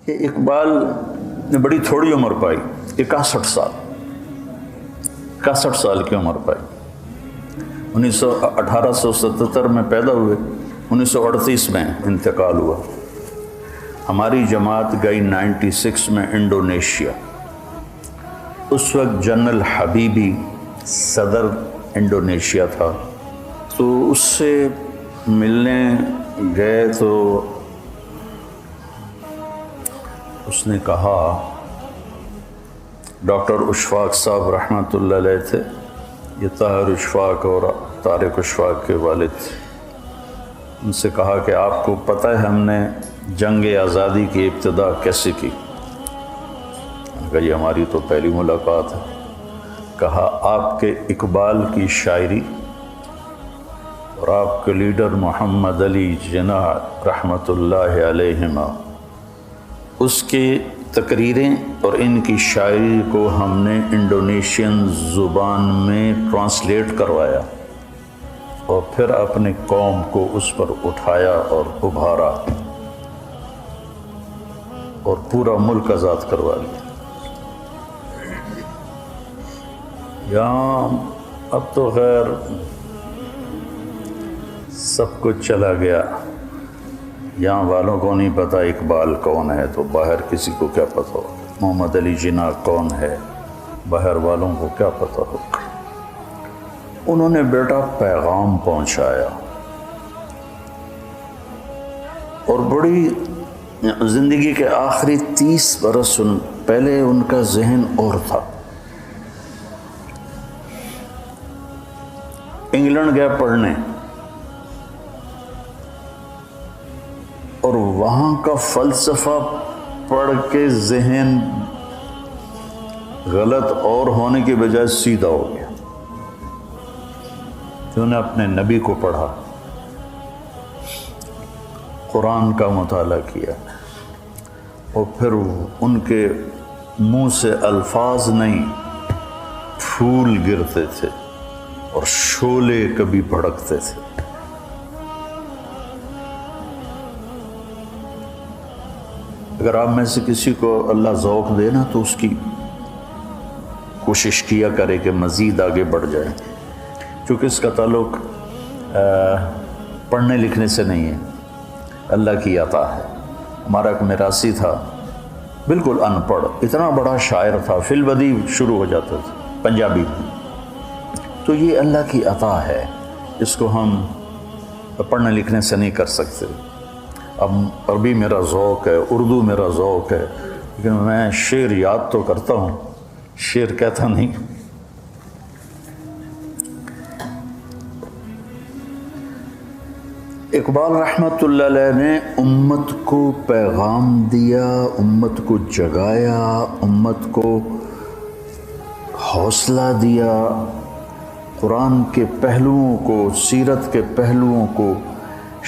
کہ اقبال نے بڑی تھوڑی عمر پائی، 61 سال کی عمر پائی۔ 1877 میں پیدا ہوئے، 1938 میں انتقال ہوا۔ ہماری جماعت گئی 96 میں انڈونیشیا۔ اس وقت جنرل حبیبی صدر انڈونیشیا تھا، تو اس سے ملنے گئے تو اس نے کہا، ڈاکٹر اشفاق صاحب رحمۃ اللہ علیہ تھے، یہ طاہر اشفاق اور طارق اشفاق کے والد تھے۔ ان سے کہا کہ آپ کو پتہ ہے ہم نے جنگ آزادی کی ابتدا کیسے کی؟ کہ یہ ہماری تو پہلی ملاقات ہے۔ کہا آپ کے اقبال کی شاعری اور آپ کے لیڈر محمد علی جناح رحمۃ اللہ علیہما، اس کی تقریریں اور ان کی شاعری کو ہم نے انڈونیشین زبان میں ٹرانسلیٹ کروایا اور پھر اپنے قوم کو اس پر اٹھایا اور ابھارا اور پورا ملک آزاد کروا لیا۔ یہاں اب تو خیر سب کچھ چلا گیا، یہاں والوں کو نہیں پتہ اقبال کون ہے، تو باہر کسی کو کیا پتہ ہو؟ محمد علی جناح کون ہے، باہر والوں کو کیا پتہ ہو؟ انہوں نے بیٹا پیغام پہنچایا، اور بڑی زندگی کے آخری 30 برس پہلے ان کا ذہن اور تھا۔ انگلینڈ گئے پڑھنے، اور وہاں کا فلسفہ پڑھ کے ذہن غلط اور ہونے کے بجائے سیدھا ہو گیا۔ انہوں نے اپنے نبی کو پڑھا، قرآن کا مطالعہ کیا، اور پھر ان کے منہ سے الفاظ نہیں، پھول گرتے تھے اور شعلے کبھی بھڑکتے تھے۔ اگر آپ میں سے کسی کو اللہ ذوق دے نا تو اس کی کوشش کیا کرے کہ مزید آگے بڑھ جائے، کیونکہ اس کا تعلق پڑھنے لکھنے سے نہیں ہے، اللہ کی عطا ہے۔ ہمارا ایک میراثی تھا، بالکل ان پڑھ، اتنا بڑا شاعر تھا، فی البدیع شروع ہو جاتا تھا پنجابی میں۔ تو یہ اللہ کی عطا ہے، اس کو ہم پڑھنے لکھنے سے نہیں کر سکتے۔ اب عربی میرا ذوق ہے، اردو میرا ذوق ہے، لیکن میں شعر یاد تو کرتا ہوں، شعر کہتا نہیں۔ اقبال رحمۃ اللہ علیہ نے امت کو پیغام دیا، امت کو جگایا، امت کو حوصلہ دیا، قرآن کے پہلوؤں کو، سیرت کے پہلوؤں کو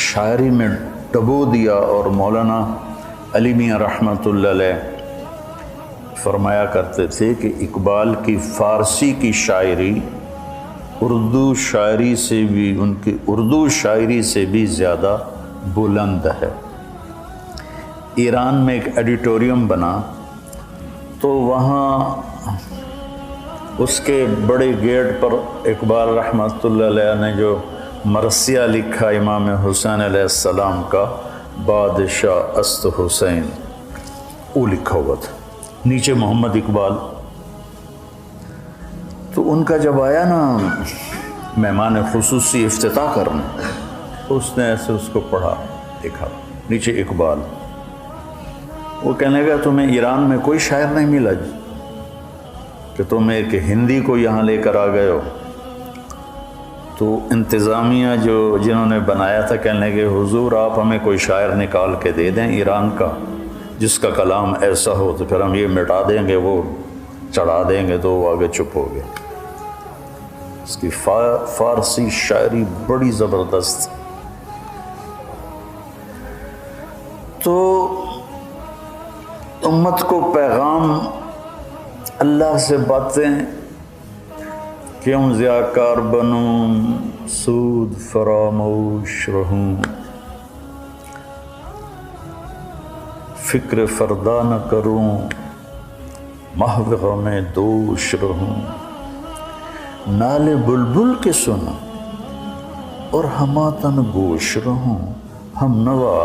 شاعری میں ڈبو دیا۔ اور مولانا علی میاں رحمۃ اللہ علیہ فرمایا کرتے تھے کہ اقبال کی فارسی کی شاعری اردو شاعری سے بھی، ان کی اردو شاعری سے بھی زیادہ بلند ہے۔ ایران میں ایک ایڈیٹوریم بنا، تو وہاں اس کے بڑے گیٹ پر اقبال رحمۃ اللہ علیہ نے جو مرثیہ لکھا امام حسین علیہ السلام کا، بادشاہ است حسین، وہ لکھا ہوا تھا، نیچے محمد اقبال۔ تو ان کا جب آیا نا مہمان خصوصی افتتاح کرنے، تو اس نے ایسے اس کو پڑھا، دیکھا نیچے اقبال۔ وہ کہنے لگا تمہیں ایران میں کوئی شاعر نہیں ملا جی کہ تم ایک ہندی کو یہاں لے کر آ گئے ہو؟ تو انتظامیہ جنہوں نے بنایا تھا کہنے لگے حضور آپ ہمیں کوئی شاعر نکال کے دے دیں ایران کا جس کا کلام ایسا ہو، تو پھر ہم یہ مٹا دیں گے، وہ چڑھا دیں گے۔ تو وہ آگے چپ ہو گیا۔ اس کی فارسی شاعری بڑی زبردست۔ تو امت کو پیغام، اللہ سے باتیں، کیوں ضیاءکار بنوں سود فراموش رہوں، فکر فردا نہ کروں، محو غم دوش رہوں، نالے بلبل کے سنوں اور ہماتن گوش رہوں، ہم نوا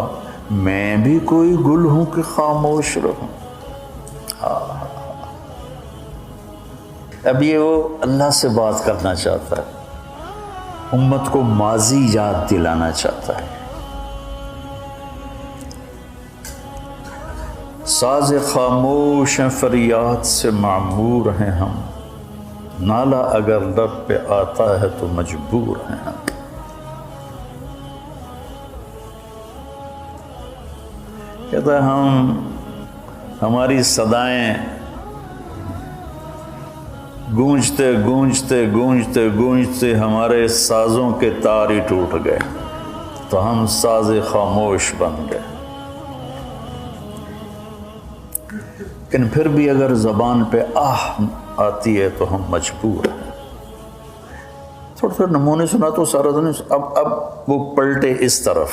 میں بھی کوئی گل ہوں کہ خاموش رہوں۔ اب یہ وہ اللہ سے بات کرنا چاہتا ہے، امت کو ماضی یاد دلانا چاہتا ہے۔ ساز خاموش ہیں فریاد سے معمور ہیں ہم، نالا اگر لب پہ آتا ہے تو مجبور ہیں ہم۔ کہتا ہے ہماری صدائیں گونجتے گونجتے گونجتے گونجتے ہمارے سازوں کے تار ہی ٹوٹ گئے، تو ہم ساز خاموش بن گئے۔ لیکن پھر بھی اگر زبان پہ آہ آتی ہے تو ہم مجبور ہیں۔ تھوڑے تھوڑے نمونے سنا تو سارا دن، اب وہ پلٹے اس طرف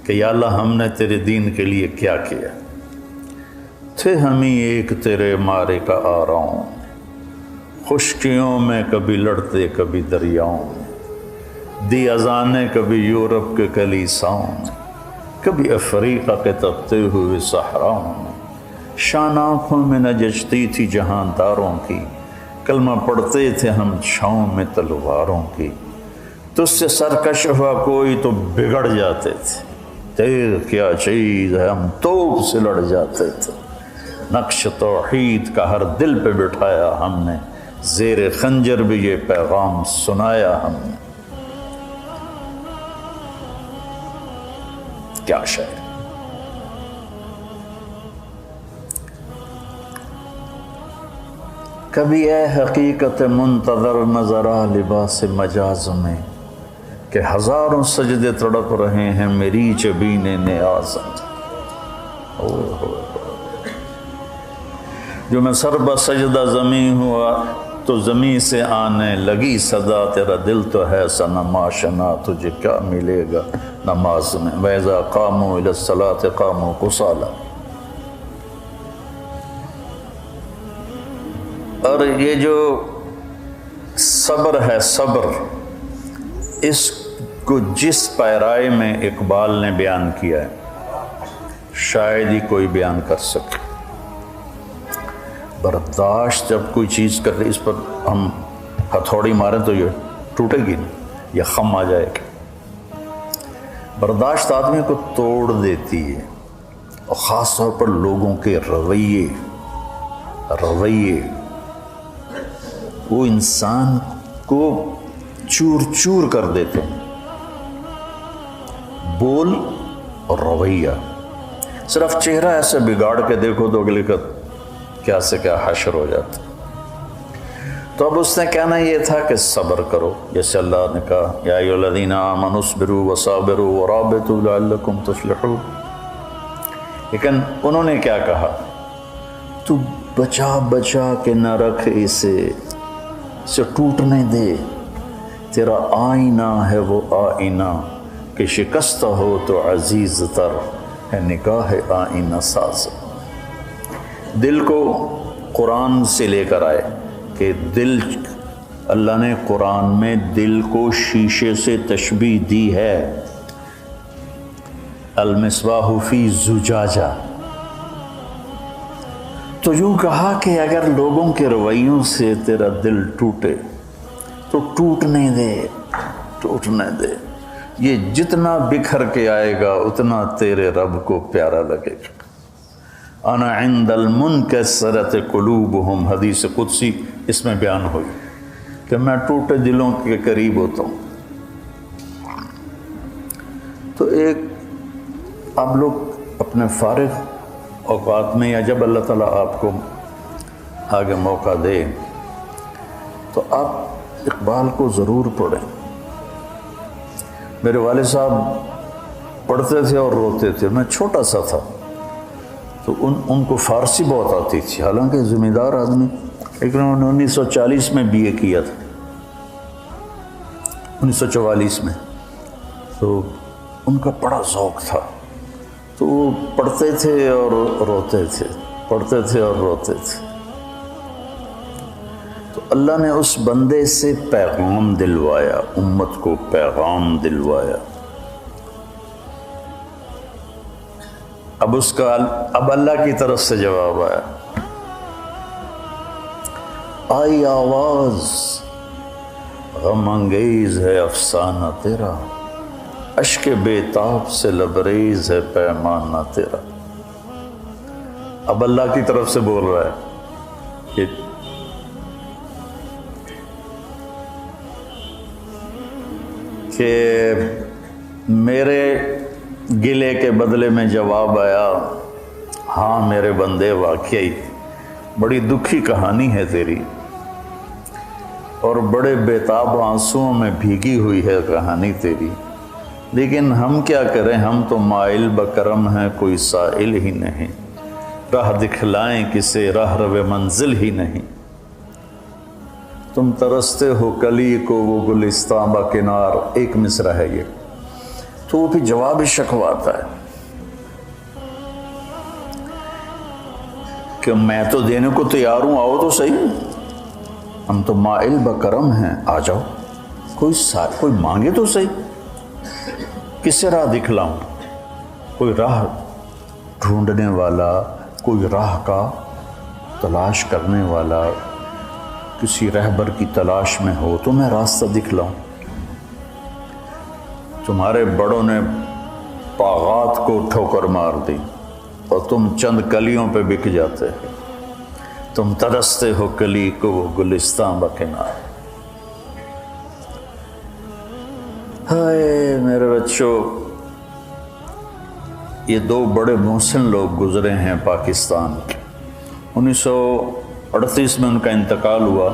کہ یا اللہ ہم نے تیرے دین کے لیے کیا کیا، تھے ہم ہی ایک تیرے مارے کا آراؤں، خشکیوں میں کبھی لڑتے کبھی دریاؤں، دی اذانیں کبھی یورپ کے کلیساؤں، کبھی افریقہ کے تپتے ہوئے صحراؤں، شان آنکھوں میں نہ جچتی تھی جہانداروں کی، کلمہ پڑھتے تھے ہم چھاؤں میں تلواروں کی، تجھ سے سرکش ہوا کوئی تو بگڑ جاتے تھے، تیر کیا چیز ہے ہم توپ سے لڑ جاتے تھے، نقش توحید کا ہر دل پہ بٹھایا ہم نے، زیر خنجر بھی یہ پیغام سنایا ہم نے۔ کیا شاعر! کبھی اے حقیقت منتظر نظر آ لباس مجاز میں، کہ ہزاروں سجدے تڑپ رہے ہیں میری جبین نیاز میں۔ جو میں سر بسجدہ زمیں ہوا تو زمیں سے آنے لگی صدا، تیرا دل تو ہے صنم آشنا، تجھے کیا ملے گا نماز میں، وَإِذَا قَامُوا إِلَى الصَّلَاةِ قَامُوا كُسَالَىٰ۔ اور یہ جو صبر ہے، صبر، اس کو جس پیرائے میں اقبال نے بیان کیا ہے شاید ہی کوئی بیان کر سکے۔ برداشت جب کوئی چیز کر رہی، اس پر ہم ہتھوڑی ماریں تو یہ ٹوٹے گی نہیں، یہ خم آ جائے گی۔ برداشت آدمی کو توڑ دیتی ہے، اور خاص طور پر لوگوں کے رویے وہ انسان کو چور چور کر دیتے ہیں۔ بول اور رویہ، صرف چہرہ ایسے بگاڑ کے دیکھو تو اگلے کا کیا سے کیا حشر ہو جاتا۔ تو اب اس نے کہنا یہ تھا کہ صبر کرو، جیسے اللہ نے کہا یا ایھا الذین آمنوا اصبروا وصابروا ورابطوا لعلکم تفلحون۔ لیکن انہوں نے کیا کہا؟ تو بچا بچا کے نہ رکھ اسے ٹوٹنے دے، تیرا آئینہ ہے وہ آئینہ کہ شکستہ ہو تو عزیز تر ہے نگاہ آئینہ ساز۔ دل کو قرآن سے لے کر آئے کہ دل، اللہ نے قرآن میں دل کو شیشے سے تشبیہ دی ہے، المصباح فی زجاجہ۔ تو یوں کہا کہ اگر لوگوں کے رویوں سے تیرا دل ٹوٹے تو ٹوٹنے دے، یہ جتنا بکھر کے آئے گا اتنا تیرے رب کو پیارا لگے گا۔ انا عند المنکسرۃ قلوبہم، حدیث قدسی اس میں بیان ہوئی کہ میں ٹوٹے دلوں کے قریب ہوتا ہوں۔ تو ایک آپ لوگ اپنے فارغ اوقات میں، یا جب اللہ تعالیٰ آپ کو آگے موقع دے تو آپ اقبال کو ضرور پڑھیں۔ میرے والد صاحب پڑھتے تھے اور روتے تھے، میں چھوٹا سا تھا تو ان کو فارسی بہت آتی تھی، حالانکہ ذمہ دار آدمی، لیکن انہوں نے 1940 میں BA کیا تھا، 1944 میں، تو ان کا بڑا ذوق تھا۔ تو وہ پڑھتے تھے اور روتے تھے، پڑھتے تھے اور روتے تھے۔ تو اللہ نے اس بندے سے پیغام دلوایا، امت کو پیغام دلوایا۔ اب اللہ کی طرف سے جواب آیا، آئی آواز غم انگیز ہے افسانہ تیرا، اشک بے تاب سے لبریز ہے پیمانہ تیرا۔ اب اللہ کی طرف سے بول رہا ہے کہ میرے گلے کے بدلے میں جواب آیا، ہاں میرے بندے واقعی بڑی دکھی کہانی ہے تیری، اور بڑے بےتاب آنسوؤں میں بھیگی ہوئی ہے کہانی تیری، لیکن ہم کیا کریں، ہم تو مائل بکرم ہیں، کوئی سائل ہی نہیں، راہ دکھلائیں کسے راہ رو منزل ہی نہیں، تم ترستے ہو کلی کو وہ گلستاں با کنار۔ ایک مصرع ہے یہ، تو وہ پھر جواب شکواتا ہے کہ میں تو دینے کو تیار ہوں، آؤ تو صحیح، ہم تو مائل بکرم ہیں، آ جاؤ، کوئی مانگے تو صحیح، کسے راہ دکھلاؤں، کوئی راہ ڈھونڈنے والا، کوئی راہ کا تلاش کرنے والا، کسی رہبر کی تلاش میں ہو تو میں راستہ دکھلاؤں۔ تمہارے بڑوں نے باغات کو ٹھوکر مار دی اور تم چند کلیوں پہ بک جاتے ہو، تم ترستے ہو کلی کو وہ گلستاں بکنار۔ ہائے میرے بچوں، یہ دو بڑے محسن لوگ گزرے ہیں پاکستان کے۔ 1938 میں ان کا انتقال ہوا۔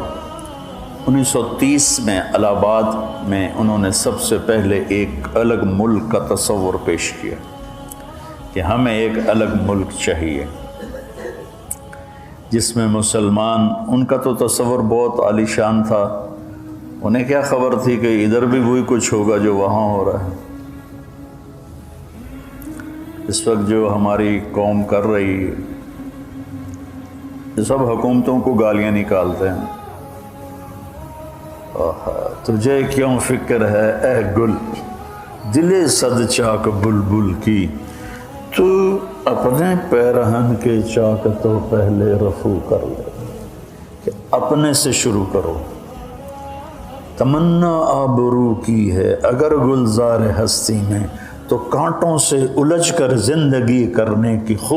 1930 میں الہ آباد میں انہوں نے سب سے پہلے ایک الگ ملک کا تصور پیش کیا کہ ہمیں ایک الگ ملک چاہیے جس میں مسلمان، ان کا تو تصور بہت عالی شان تھا، انہیں کیا خبر تھی کہ ادھر بھی وہی کچھ ہوگا جو وہاں ہو رہا ہے۔ اس وقت جو ہماری قوم کر رہی ہے، یہ سب حکومتوں کو گالیاں نکالتے ہیں۔ تجھے کیوں فکر ہے اے گل، دل صد چاک بلبل کی، تو اپنے پیرہن کے چاک تو پہلے رفو کر لے، کہ اپنے سے شروع کرو۔ تمنا آبرو کی ہے اگر گلزار ہستی میں، تو کانٹوں سے الجھ کر زندگی کرنے کی خوب